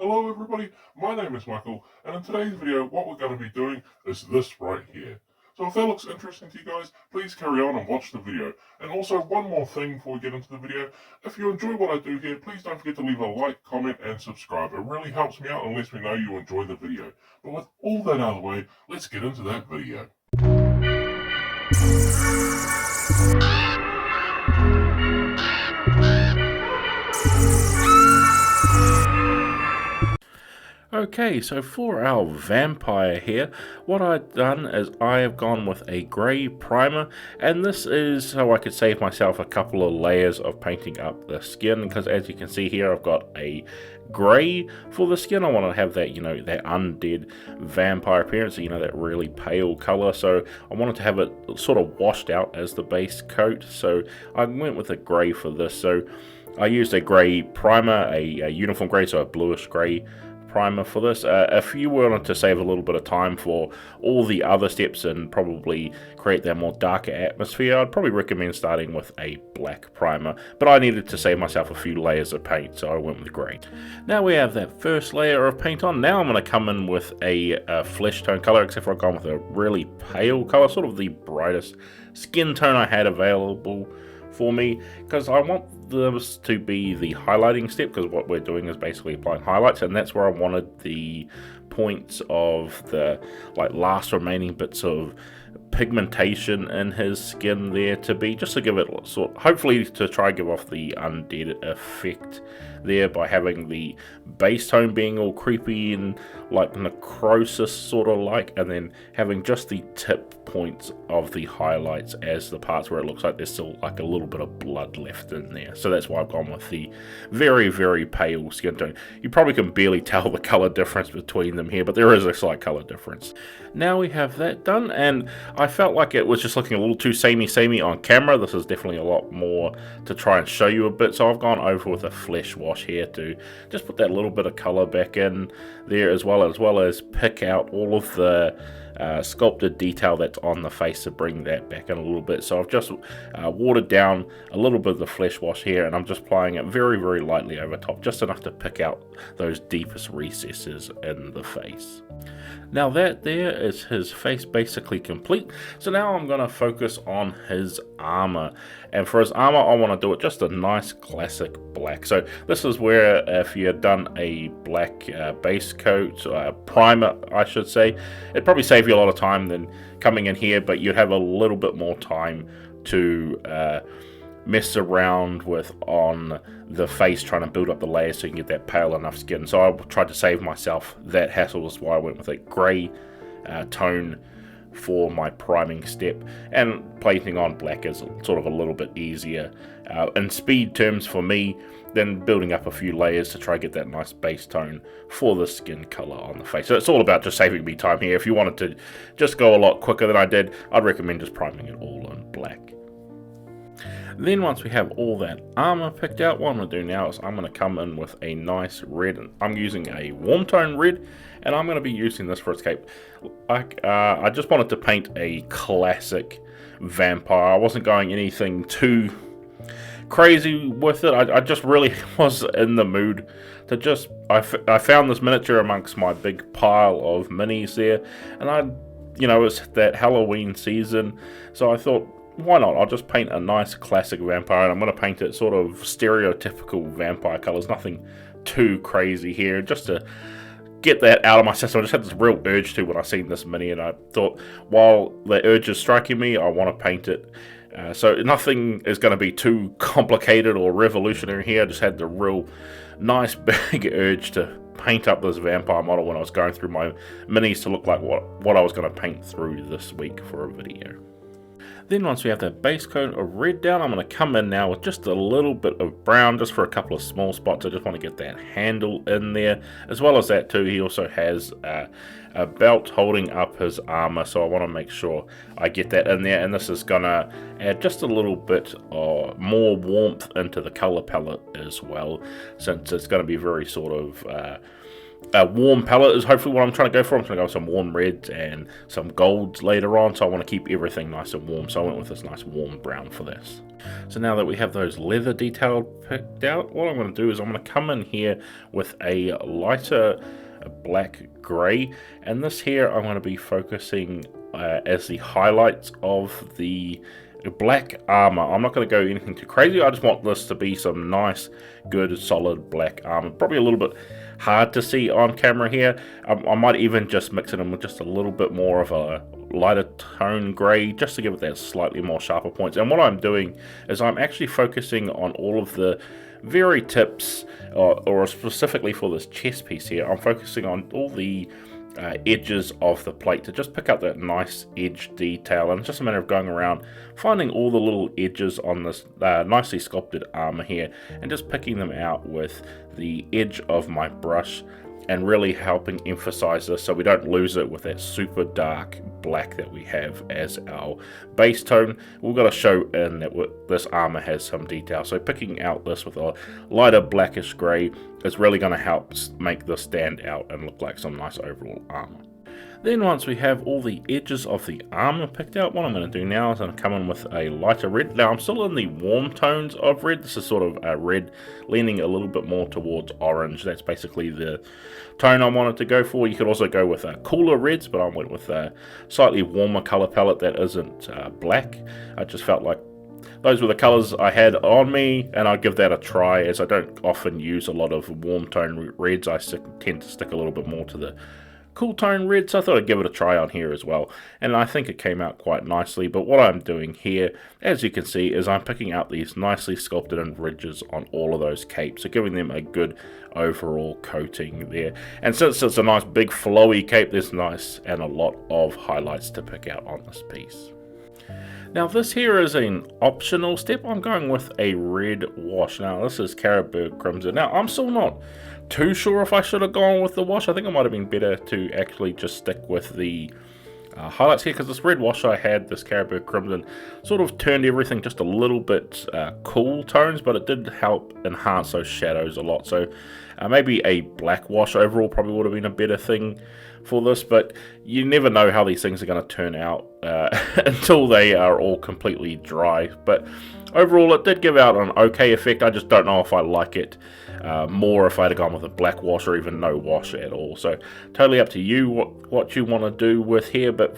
Hello everybody, my name is Michael, and in today's video what we're going to be doing is this right here. So if that looks interesting to you guys, please carry on and watch the video. And also one more thing before we get into the video, if you enjoy what I do here, please don't forget to leave a like, comment and subscribe. It really helps me out and lets me know you enjoy the video. But with all that out of the way, let's get into that video. Okay, so for our vampire here, what I've done is I have gone with a grey primer, and this is so I could save myself a couple of layers of painting up the skin, because as you can see here, I've got a grey for the skin. I want to have that, that undead vampire appearance, that really pale colour, so I wanted to have it sort of washed out as the base coat, so I went with a grey for this. So I used a grey primer, a uniform grey, so a bluish grey primer for this. If you wanted to save a little bit of time for all the other steps and probably create that more darker atmosphere, I'd probably recommend starting with a black primer, but I needed to save myself a few layers of paint, so I went with grey. Now we have that first layer of paint on. Now I'm going to come in with a flesh tone colour, except for I've gone with a really pale colour, sort of the brightest skin tone I had available for me, because I want this to be the highlighting step, because what we're doing is basically applying highlights, and that's where I wanted the points of the last remaining bits of pigmentation in his skin there to be, just to give it hopefully to try and give off the undead effect there by having the base tone being all creepy and like necrosis sort of like, and then having just the tip points of the highlights as the parts where it looks like there's still like a little bit of blood left in there. So that's why I've gone with the very, very pale skin tone. You probably can barely tell the color difference between them here, but there is a slight color difference. Now we have that done, and I felt like it was just looking a little too samey on camera. This is definitely a lot more to try and show you a bit, so I've gone over with a flesh wash here to just put that little bit of color back in there, as well as pick out all of the sculpted detail that's on the face to bring that back in a little bit. So I've just watered down a little bit of the flesh wash here, and I'm just applying it very, very lightly over top, just enough to pick out those deepest recesses in the face. Now that there is his face basically complete, so now I'm going to focus on his armor, and for his armor I want to do it just a nice classic black. So this is where if you had done a black base coat, primer I should say, it'd probably save you a lot of time than coming in here, but you'd have a little bit more time to mess around with on the face, trying to build up the layers so you can get that pale enough skin. So I tried to save myself that hassle. That's why I went with a grey tone for my priming step, and painting on black is sort of a little bit easier in speed terms for me than building up a few layers to try to get that nice base tone for the skin color on the face. So it's all about just saving me time here. If you wanted to just go a lot quicker than I did, I'd recommend just priming it all in black. Then once we have all that armor picked out, what I'm going to do now is I'm going to come in with a nice red. I'm using a warm tone red, and I'm going to be using this for its cape. I just wanted to paint a classic vampire. I wasn't going anything too crazy with it. I just really was in the mood to just, I found this miniature amongst my big pile of minis there, and it's that Halloween season, so I thought, why not? I'll just paint a nice classic vampire, and I'm going to paint it sort of stereotypical vampire colors, nothing too crazy here, just to get that out of my system. I just had this real urge to when I seen this mini, and I thought, while the urge is striking me, I want to paint it. So nothing is going to be too complicated or revolutionary here. I just had the real nice big urge to paint up this vampire model when I was going through my minis to look like what I was going to paint through this week for a video. Then once we have that base coat of red down, I'm going to come in now with just a little bit of brown, just for a couple of small spots. I just want to get that handle in there. As well as that too, he also has a belt holding up his armor, so I want to make sure I get that in there. And this is going to add just a little bit more warmth into the color palette as well, since it's going to be very sort of A warm palette is hopefully what I'm trying to go for. I'm trying to go with some warm reds and some golds later on, so I want to keep everything nice and warm, so I went with this nice warm brown for this. So now that we have those leather detailed picked out, what I'm going to do is I'm going to come in here with a lighter black grey, and this here I'm going to be focusing as the highlights of the black armor. I'm not going to go anything too crazy. I just want this to be some nice, good, solid black armor. Probably a little bit hard to see on camera here. I might even just mix it in with just a little bit more of a lighter tone grey, just to give it that slightly more sharper points. And what I'm doing is I'm actually focusing on all of the very tips, or specifically for this chest piece here, I'm focusing on all the edges of the plate to just pick up that nice edge detail. And it's just a matter of going around finding all the little edges on this nicely sculpted armor here and just picking them out with the edge of my brush and really helping emphasize this so we don't lose it with that super dark black that we have as our base tone. We've got to show in that this armor has some detail, so picking out this with a lighter blackish grey is really going to help make this stand out and look like some nice overall armor. Then once we have all the edges of the armor picked out, what I'm going to do now is I'm going to come in with a lighter red. Now I'm still in the warm tones of red. This is sort of a red leaning a little bit more towards orange. That's basically the tone I wanted to go for. You could also go with cooler reds, but I went with a slightly warmer color palette that isn't black. I just felt like those were the colors I had on me, and I'd give that a try, as I don't often use a lot of warm tone reds. I tend to stick a little bit more to the cool tone red, so I thought I'd give it a try on here as well, and I think it came out quite nicely. But what I'm doing here, as you can see, is I'm picking out these nicely sculpted in ridges on all of those capes, so giving them a good overall coating there. And since it's a nice big flowy cape, there's nice and a lot of highlights to pick out on this piece. Now this here is an optional step. I'm going with a red wash. Now this is Caribou Crimson. Now I'm still not too sure if I should have gone with the wash. I think it might have been better to actually just stick with the highlights here, because this red wash I had, this Caribou Crimson, sort of turned everything just a little bit cool tones, but it did help enhance those shadows a lot. So maybe a black wash overall probably would have been a better thing for this, but you never know how these things are going to turn out until they are all completely dry. But overall it did give out an okay effect. I just don't know if I like it more if I'd have gone with a black wash or even no wash at all. So totally up to you what you want to do with here, but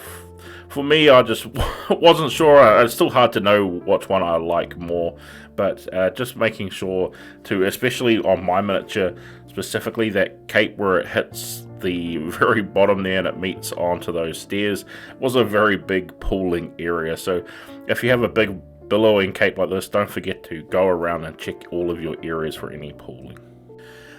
for me I just wasn't sure. It's still hard to know which one I like more, but just making sure to, especially on my miniature specifically, that cape where it hits the very bottom there and it meets onto those stairs was a very big pooling area. So if you have a big billowing cape like this, don't forget to go around and check all of your areas for any pooling.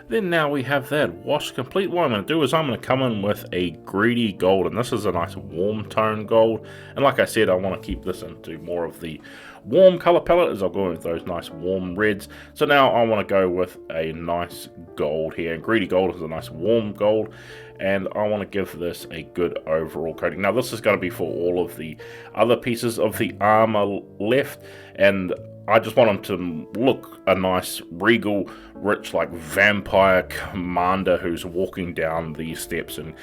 Then now we have that wash complete, what I'm going to do is I'm going to come in with a greedy gold, and this is a nice warm tone gold, and like I said, I want to keep this into more of the warm color palette as I'll go with those nice warm reds. So now I want to go with a nice gold here, and greedy gold is a nice warm gold, and I want to give this a good overall coating. Now this is going to be for all of the other pieces of the armor left, and I just want them to look a nice, regal, rich, like vampire commander who's walking down these steps and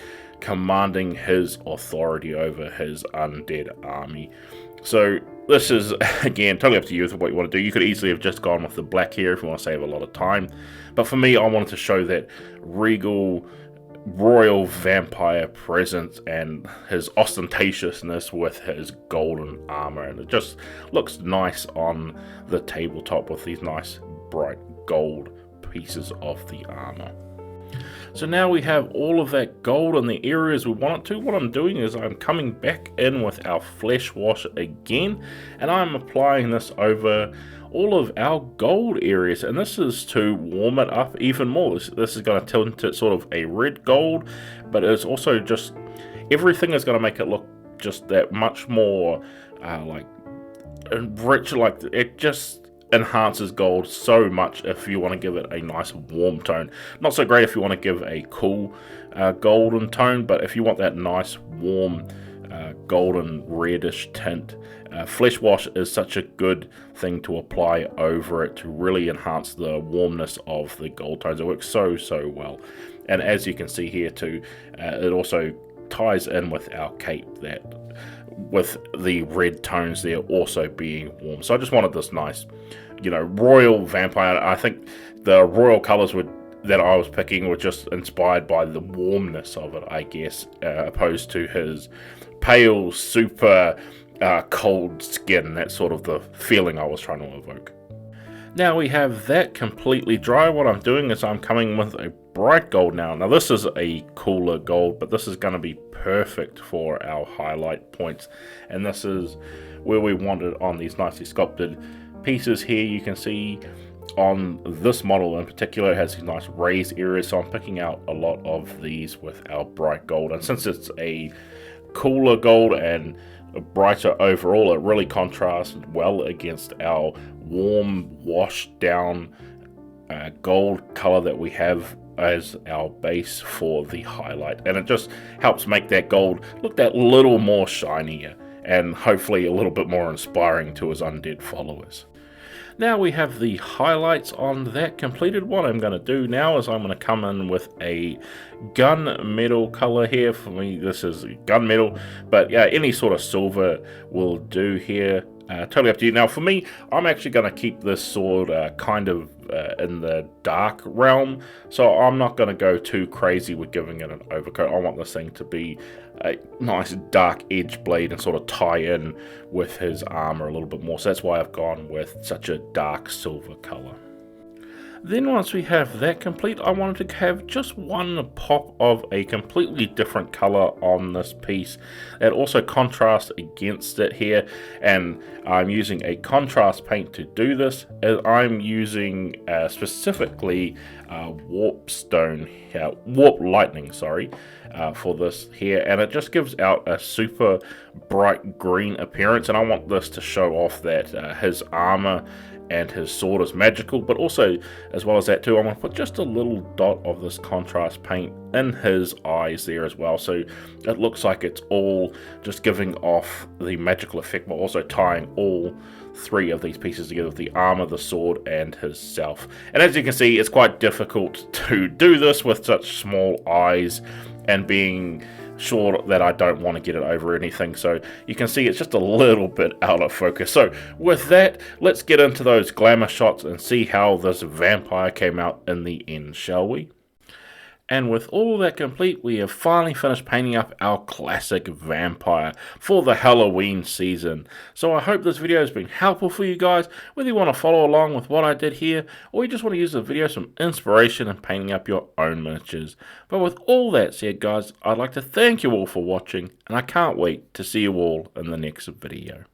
commanding his authority over his undead army. So this is, again, totally up to you with what you want to do. You could easily have just gone with the black here if you want to save a lot of time. But for me, I wanted to show that regal, royal vampire presence and his ostentatiousness with his golden armor, and it just looks nice on the tabletop with these nice bright gold pieces of the armor. So now we have all of that gold in the areas we want it to. What I'm doing is I'm coming back in with our flesh wash again, and I'm applying this over all of our gold areas, and this is to warm it up even more. This is going to tint it sort of a red gold, but it's also just, everything is going to make it look just that much more like rich. Like it just enhances gold so much if you want to give it a nice warm tone. Not so great if you want to give a cool golden tone, but if you want that nice warm golden reddish tint. Flesh wash is such a good thing to apply over it to really enhance the warmness of the gold tones. It works so well, and as you can see here too, it also ties in with our cape, that with the red tones there also being warm. So I just wanted this nice, royal vampire. I think the royal colors that I was picking were just inspired by the warmness of it, I guess, opposed to his pale, super cold skin. That's sort of the feeling I was trying to evoke. Now we have that completely dry. What I'm doing is I'm coming with a bright gold now. Now this is a cooler gold, but this is going to be perfect for our highlight points. And this is where we want it on these nicely sculpted pieces here. You can see on this model in particular, it has these nice raised areas. So I'm picking out a lot of these with our bright gold. And since it's a cooler gold and brighter overall, it really contrasts well against our warm washed down gold color that we have as our base for the highlight, and it just helps make that gold look that little more shinier and hopefully a little bit more inspiring to his undead followers. Now we have the highlights on that completed. What I'm going to do now is I'm going to come in with a gunmetal color here. For me, this is gunmetal, but yeah, any sort of silver will do here. Totally up to you. Now for me, I'm actually going to keep this sword kind of in the dark realm, so I'm not going to go too crazy with giving it an overcoat. I want this thing to be a nice dark edge blade and sort of tie in with his armor a little bit more. So that's why I've gone with such a dark silver color. Then once we have that complete, I wanted to have just one pop of a completely different color on this piece that also contrasts against it here, and I'm using a contrast paint to do this. I'm using specifically warp lightning, for this here, and it just gives out a super bright green appearance, and I want this to show off that his armor and his sword is magical, but also, as well as that too, I'm going to put just a little dot of this contrast paint in his eyes there as well, so it looks like it's all just giving off the magical effect, but also tying all three of these pieces together with the armor, the sword, and his self. And as you can see, it's quite difficult to do this with such small eyes and being sure that I don't want to get it over anything, so you can see it's just a little bit out of focus. So with that, let's get into those glamour shots and see how this vampire came out in the end, shall we? And with all that complete, we have finally finished painting up our classic vampire for the Halloween season. So I hope this video has been helpful for you guys, whether you want to follow along with what I did here, or you just want to use the video as some inspiration in painting up your own miniatures. But with all that said, guys, I'd like to thank you all for watching, and I can't wait to see you all in the next video.